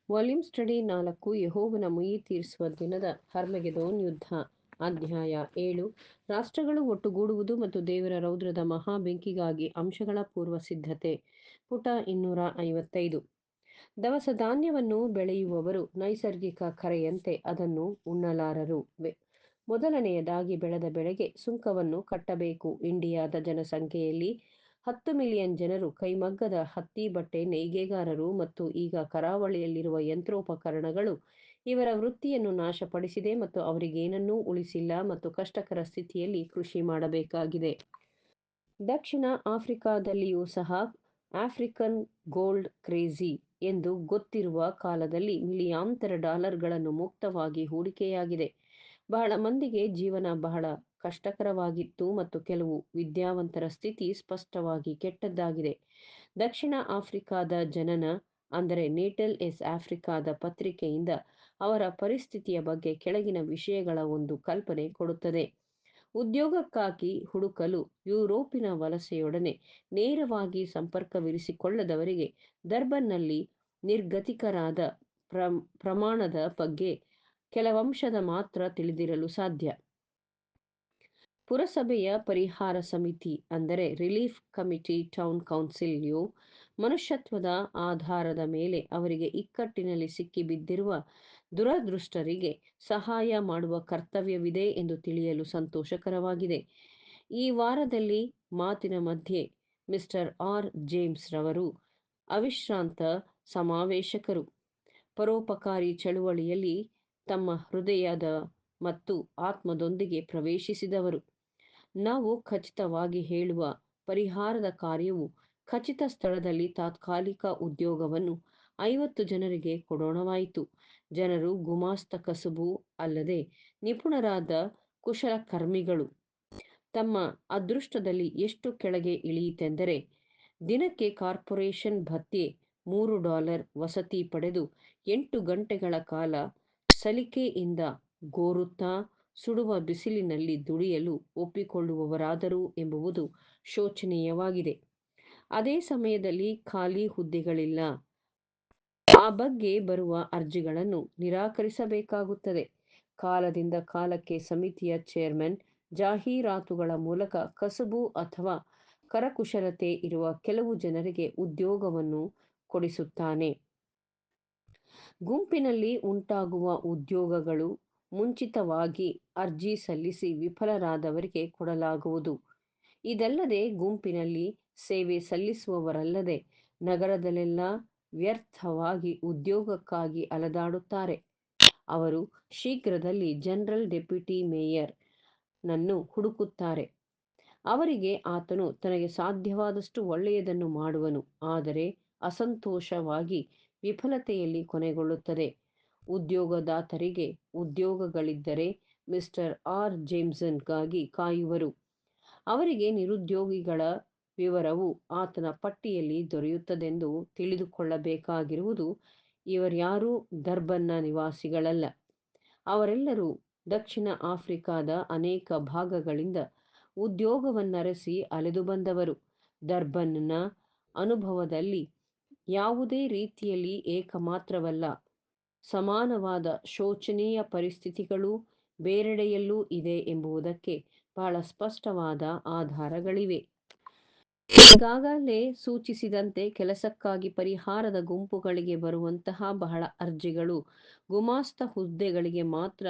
Volume study 4 ಯೆಹೋವನ ಮುಯ್ಯಿ ತೀರಿಸುವ ದಿನದ ಹರ್ಮಗೆದೋನ್ ಯುದ್ಧ. ಅಧ್ಯಾಯ 7 ರಾಷ್ಟ್ರಗಳು ಒಟ್ಟುಗೂಡುವುದು ಮತ್ತು ದೇವರ ರೌದ್ರದ ಮಹಾ ಬೆಂಕಿಗಾಗಿ ಅಂಶಗಳ ಪೂರ್ವ ಸಿದ್ಧತೆ. ಪುಟ 255. ದವಸ ಧಾನ್ಯವನ್ನು ಬೆಳೆಯುವವರು ನೈಸರ್ಗಿಕ ಕರೆಯಂತೆ ಅದನ್ನು ಉಣ್ಣಲಾರರು. ಮೊದಲನೆಯದಾಗಿ ಬೆಳೆದ ಬೆಳೆಗೆ ಸುಂಕವನ್ನು ಕಟ್ಟಬೇಕು. ಇಂಡಿಯಾದ ಜನಸಂಖ್ಯೆಯಲ್ಲಿ 10 ಮಿಲಿಯನ್ ಜನರು ಕೈಮಗ್ಗದ ಹತ್ತಿ ಬಟ್ಟೆ ನೇಯ್ಗೆಗಾರರು ಮತ್ತು ಈಗ ಕರಾವಳಿಯಲ್ಲಿರುವ ಯಂತ್ರೋಪಕರಣಗಳು ಇವರ ವೃತ್ತಿಯನ್ನು ನಾಶಪಡಿಸಿದೆ ಮತ್ತು ಅವರಿಗೇನನ್ನೂ ಉಳಿಸಿಲ್ಲ ಮತ್ತು ಕಷ್ಟಕರ ಸ್ಥಿತಿಯಲ್ಲಿ ಕೃಷಿ ಮಾಡಬೇಕಾಗಿದೆ. ದಕ್ಷಿಣ ಆಫ್ರಿಕಾದಲ್ಲಿಯೂ ಸಹ ಆಫ್ರಿಕನ್ ಗೋಲ್ಡ್ ಕ್ರೇಜಿ ಎಂದು ಗೊತ್ತಿರುವ ಕಾಲದಲ್ಲಿ ಮಿಲಿಯಾಂತರ ಡಾಲರ್ಗಳನ್ನು ಮುಕ್ತವಾಗಿ ಹೂಡಿಕೆಯಾಗಿದೆ. ಬಹಳ ಮಂದಿಗೆ ಜೀವನ ಬಹಳ ಕಷ್ಟಕರವಾಗಿತ್ತು ಮತ್ತು ಕೆಲವು ವಿದ್ಯಾವಂತರ ಸ್ಥಿತಿ ಸ್ಪಷ್ಟವಾಗಿ ಕೆಟ್ಟದ್ದಾಗಿದೆ. ದಕ್ಷಿಣ ಆಫ್ರಿಕಾದ ಜನನ ಅಂದರೆ ನೇಟಲ್ ಎಸ್ ಆಫ್ರಿಕಾದ ಪತ್ರಿಕೆಯಿಂದ ಅವರ ಪರಿಸ್ಥಿತಿಯ ಬಗ್ಗೆ ಕೆಳಗಿನ ವಿಷಯಗಳ ಒಂದು ಕಲ್ಪನೆ ಕೊಡುತ್ತದೆ. ಉದ್ಯೋಗಕ್ಕಾಗಿ ಹುಡುಕಲು ಯುರೋಪಿನ ವಲಸೆಯೊಡನೆ ನೇರವಾಗಿ ಸಂಪರ್ಕವಿರಿಸಿಕೊಳ್ಳದವರಿಗೆ ಡರ್ಬನ್ನಲ್ಲಿ ನಿರ್ಗತಿಕರಾದ ಪ್ರಮಾಣದ ಬಗ್ಗೆ ಕೆಲವಂಶದ ಮಾತ್ರ ತಿಳಿದಿರಲು ಸಾಧ್ಯ. ಪುರಸಭೆಯ ಪರಿಹಾರ ಸಮಿತಿ ಅಂದರೆ ರಿಲೀಫ್ ಕಮಿಟಿ ಟೌನ್ ಕೌನ್ಸಿಲ್ ಯು ಮನುಷ್ಯತ್ವದ ಆಧಾರದ ಮೇಲೆ ಅವರಿಗೆ ಇಕ್ಕಟ್ಟಿನಲ್ಲಿ ಸಿಕ್ಕಿಬಿದ್ದಿರುವ ದುರದೃಷ್ಟರಿಗೆ ಸಹಾಯ ಮಾಡುವ ಕರ್ತವ್ಯವಿದೆ ಎಂದು ತಿಳಿಯಲು ಸಂತೋಷಕರವಾಗಿದೆ. ಈ ವಾರದಲ್ಲಿ ಮಾತಿನ ಮಧ್ಯೆ ಮಿಸ್ಟರ್ ಆರ್ ಜೇಮ್ಸ್ ರವರು ಅವಿಶ್ರಾಂತ ಸಮಾವೇಶಕರು, ಪರೋಪಕಾರಿ ಚಳುವಳಿಯಲ್ಲಿ ತಮ್ಮ ಹೃದಯದ ಮತ್ತು ಆತ್ಮದೊಂದಿಗೆ ಪ್ರವೇಶಿಸಿದವರು. ನಾವು ಖಚಿತವಾಗಿ ಹೇಳುವ ಪರಿಹಾರದ ಕಾರ್ಯವು ಖಚಿತ ಸ್ಥಳದಲ್ಲಿ ತಾತ್ಕಾಲಿಕ ಉದ್ಯೋಗವನ್ನು 50 ಜನರಿಗೆ ಕೊಡೋಣವಾಯಿತು. ಜನರು ಗುಮಾಸ್ತ ಕಸುಬು ಅಲ್ಲದೆ ನಿಪುಣರಾದ ಕುಶಲಕರ್ಮಿಗಳು. ತಮ್ಮ ಅದೃಷ್ಟದಲ್ಲಿ ಎಷ್ಟು ಕೆಳಗೆ ಇಳಿಯಿತೆಂದರೆ ದಿನಕ್ಕೆ ಕಾರ್ಪೊರೇಷನ್ ಭತ್ಯೆ $3 ವಸತಿ ಪಡೆದು 8 ಗಂಟೆಗಳ ಕಾಲ ಸಲಿಕೆಯಿಂದ ಗೋರುತ್ತಾ ಸುಡುವ ಬಿಸಿಲಿನಲ್ಲಿ ದುಡಿಯಲು ಒಪ್ಪಿಕೊಳ್ಳುವವರಾದರು ಎಂಬುದು ಶೋಚನೀಯವಾಗಿದೆ. ಅದೇ ಸಮಯದಲ್ಲಿ ಖಾಲಿ ಹುದ್ದೆಗಳಿಲ್ಲ. ಆ ಬಗ್ಗೆ ಬರುವ ಅರ್ಜಿಗಳನ್ನು ನಿರಾಕರಿಸಬೇಕಾಗುತ್ತದೆ. ಕಾಲದಿಂದ ಕಾಲಕ್ಕೆ ಸಮಿತಿಯ ಚೇರ್ಮನ್ ಜಾಹೀರಾತುಗಳ ಮೂಲಕ ಕಸುಬು ಅಥವಾ ಕರಕುಶಲತೆ ಇರುವ ಕೆಲವು ಜನರಿಗೆ ಉದ್ಯೋಗವನ್ನು ಕೊಡಿಸುತ್ತಾನೆ. ಗುಂಪಿನಲ್ಲಿ ಉಂಟಾಗುವ ಉದ್ಯೋಗಗಳು ಮುಂಚಿತವಾಗಿ ಅರ್ಜಿ ಸಲ್ಲಿಸಿ ವಿಫಲರಾದವರಿಗೆ ಕೊಡಲಾಗುವುದು. ಇದಲ್ಲದೆ ಗುಂಪಿನಲ್ಲಿ ಸೇವೆ ಸಲ್ಲಿಸುವವರಲ್ಲದೆ ನಗರದಲ್ಲೆಲ್ಲ ವ್ಯರ್ಥವಾಗಿ ಉದ್ಯೋಗಕ್ಕಾಗಿ ಅಲೆದಾಡುತ್ತಾರೆ. ಅವರು ಶೀಘ್ರದಲ್ಲಿ ಜನರಲ್ ಡೆಪ್ಯೂಟಿ ಮೇಯರ್ ನನ್ನು ಹುಡುಕುತ್ತಾರೆ. ಅವರಿಗೆ ಆತನು ತನಗೆ ಸಾಧ್ಯವಾದಷ್ಟು ಒಳ್ಳೆಯದನ್ನು ಮಾಡುವನು, ಆದರೆ ಅಸಂತೋಷವಾಗಿ ವಿಫಲತೆಯಲ್ಲಿ ಕೊನೆಗೊಳ್ಳುತ್ತದೆ. ಉದ್ಯೋಗದಾತರಿಗೆ ಉದ್ಯೋಗಗಳಿದ್ದರೆ ಮಿಸ್ಟರ್ ಆರ್ ಜೇಮ್ಸನ್ಗಾಗಿ ಕಾಯುವರು. ಅವರಿಗೆ ನಿರುದ್ಯೋಗಿಗಳ ವಿವರವು ಆತನ ಪಟ್ಟಿಯಲ್ಲಿ ದೊರೆಯುತ್ತದೆಂದು ತಿಳಿದುಕೊಳ್ಳಬೇಕಾಗಿರುವುದು ಇವರ್ಯಾರೂ ಡರ್ಬನ್ನ ನಿವಾಸಿಗಳಲ್ಲ. ಅವರೆಲ್ಲರೂ ದಕ್ಷಿಣ ಆಫ್ರಿಕಾದ ಅನೇಕ ಭಾಗಗಳಿಂದ ಉದ್ಯೋಗವನ್ನರಸಿ ಅಲೆದು ಬಂದವರು. ಡರ್ಬನ್ನ ಅನುಭವದಲ್ಲಿ ಯಾವುದೇ ರೀತಿಯಲ್ಲಿ ಏಕಮಾತ್ರವಲ್ಲ, ಸಮಾನವಾದ ಶೋಚನೀಯ ಪರಿಸ್ಥಿತಿಗಳು ಬೇರೆಡೆಯಲ್ಲೂ ಇದೆ ಎಂಬುದಕ್ಕೆ ಬಹಳ ಸ್ಪಷ್ಟವಾದ ಆಧಾರಗಳಿವೆ. ಈಗಾಗಲೇ ಸೂಚಿಸಿದಂತೆ ಕೆಲಸಕ್ಕಾಗಿ ಪರಿಹಾರದ ಗುಂಪುಗಳಿಗೆ ಬರುವಂತಹ ಬಹಳ ಅರ್ಜಿಗಳು ಗುಮಾಸ್ತ ಹುದ್ದೆಗಳಿಗೆ ಮಾತ್ರ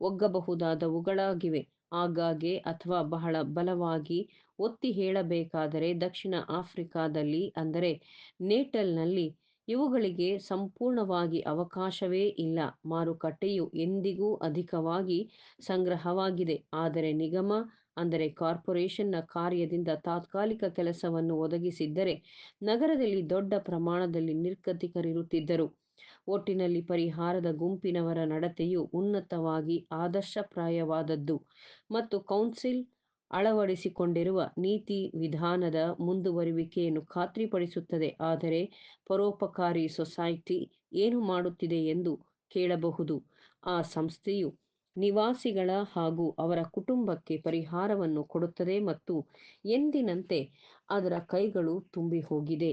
ಒಗ್ಗಬಹುದಾದವುಗಳಾಗಿವೆ. ಆಗಾಗ್ಗೆ ಅಥವಾ ಬಹಳ ಬಲವಾಗಿ ಒತ್ತಿ ಹೇಳಬೇಕಾದರೆ ದಕ್ಷಿಣ ಆಫ್ರಿಕಾದಲ್ಲಿ ಅಂದರೆ ನೇಟಲ್ನಲ್ಲಿ ಇವುಗಳಿಗೆ ಸಂಪೂರ್ಣವಾಗಿ ಅವಕಾಶವೇ ಇಲ್ಲ. ಮಾರುಕಟ್ಟೆಯು ಎಂದಿಗೂ ಅಧಿಕವಾಗಿ ಸಂಗ್ರಹವಾಗಿದೆ. ಆದರೆ ನಿಗಮ ಅಂದರೆ ಕಾರ್ಪೊರೇಷನ್ನ ಕಾರ್ಯದಿಂದ ತಾತ್ಕಾಲಿಕ ಕೆಲಸವನ್ನು ಒದಗಿಸಿದ್ದರೆ ನಗರದಲ್ಲಿ ದೊಡ್ಡ ಪ್ರಮಾಣದಲ್ಲಿ ನಿರ್ಗತಿಕರಿರುತ್ತಿದ್ದರು. ಒಟ್ಟಿನಲ್ಲಿ ಪರಿಹಾರದ ಗುಂಪಿನವರ ನಡತೆಯು ಉನ್ನತವಾಗಿ ಆದರ್ಶಪ್ರಾಯವಾದದ್ದು ಮತ್ತು ಕೌನ್ಸಿಲ್ ಅಳವಡಿಸಿಕೊಂಡಿರುವ ನೀತಿ ವಿಧಾನದ ಮುಂದುವರಿಯುವಿಕೆಯನ್ನು ಖಾತ್ರಿಪಡಿಸುತ್ತದೆ. ಆದರೆ ಪರೋಪಕಾರಿ ಸೊಸೈಟಿ ಏನು ಮಾಡುತ್ತಿದೆ ಎಂದು ಕೇಳಬಹುದು. ಆ ಸಂಸ್ಥೆಯು ನಿವಾಸಿಗಳ ಹಾಗೂ ಅವರ ಕುಟುಂಬಕ್ಕೆ ಪರಿಹಾರವನ್ನು ಕೊಡುತ್ತದೆ ಮತ್ತು ಎಂದಿನಂತೆ ಅದರ ಕೈಗಳು ತುಂಬಿಹೋಗಿದೆ.